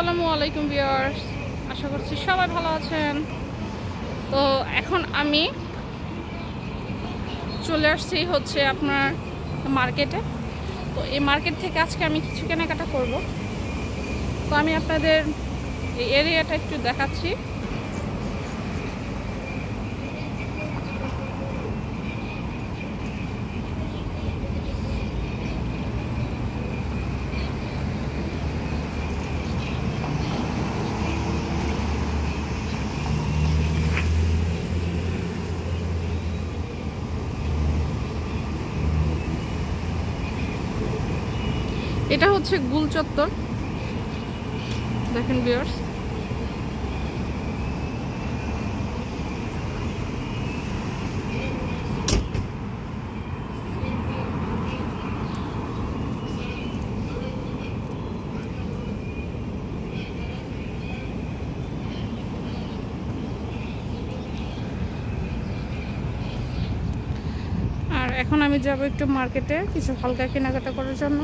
আসসালামু আলাইকুম ভিউয়ার্স, আশা করছি সবাই ভালো আছেন। তো এখন আমি চলে আসছি হচ্ছে আপনার মার্কেটে। তো এই মার্কেট থেকে আজকে আমি কিছু কেনাকাটা করব। তো আমি আপনাদের এই এরিয়াটা একটু দেখাচ্ছি। এটা হচ্ছে গুল চত্বর, দেখেন ভিউয়ার্স। আর এখন আমি যাব একটু মার্কেটে কিছু হালকা কেনাকাটা করার জন্য।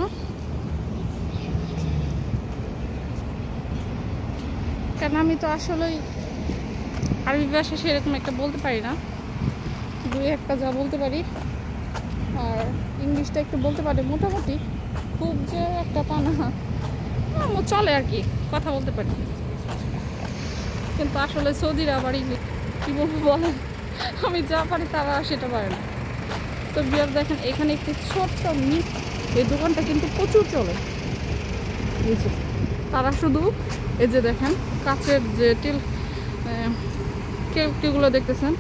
কারণ আমি তো আসলেই আরবি ভাষা সেরকম একটা বলতে পারি না, দুই একটা যা বলতে পারি, আর ইংলিশটা একটু বলতে পারি মোটামুটি, খুব যে একটা তা না, চলে আর কি, কথা বলতে পারি। কিন্তু আসলে সৌদিরা আবার ইংলিশ কী বলবো বলেন, আমি যা পারি তারা সেটা পারে না। তো বিয়ার দেখেন, এখানে একটি ছোট্ট এই দোকানটা কিন্তু প্রচুর চলে। তারা শুধু এই যে দেখেন কাচের যে কেকগুলো দেখতেছেন,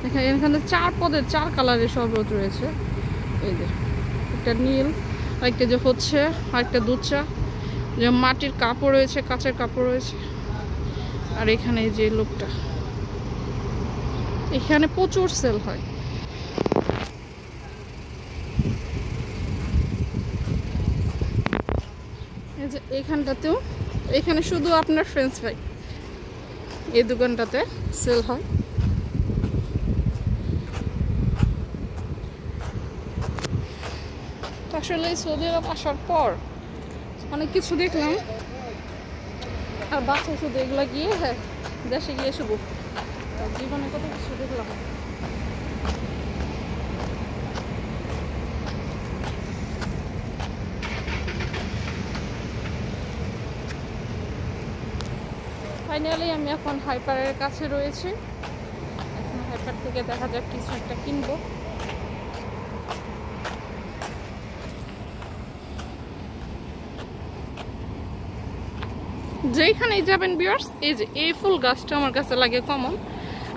এখানে 4 পদের 4 কালারের শরবত রয়েছে। এই যে একটা নীল, আরেকটা যে হচ্ছে, আরেকটা দুধ চা, যে মাটির কাপড় রয়েছে, কাচের কাপড় রয়েছে। আর এখানে যে লোকটা, এখানে প্রচুর সেল হয়। এই যে এইখানটাতেও, এখানে শুধু আপনার ফ্রেঞ্চ ফ্রাই এই দোকানটাতে সেল হয়। আসলে সৌদি আরব আসার পর অনেক কিছু দেখলাম, আর বাচ্চা শুধু এগুলা গিয়ে দেশে গিয়ে শুধু জীবনে কত কিছু দেখলাম। ফাইনালি আমি এখন হাইপারের কাছে রয়েছি। এখন হাইপার থেকে দেখা যাক কিছু একটা কিনবো। যেইখানেই যাবেন ভিউয়ার্স, এই যে এই ফুল গাছটা আমার কাছে লাগে কমন।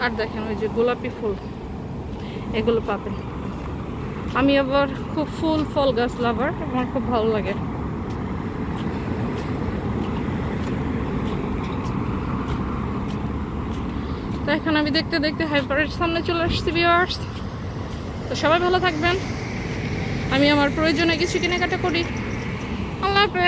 আর দেখেন ওই যে গোলাপি ফুল, এগুলো পাবেন। আমি আবার খুব ফুল ফল গাছ লাভার, আমার খুব ভালো লাগে। তো এখন আমি দেখতে দেখতে হাইপারের সামনে চলে আসছি ভিউয়ার্স। তো সবাই ভালো থাকবেন। আমি আমার প্রয়োজনে কিছু কেনাকাটা করি। আল্লাহ হাফেজ।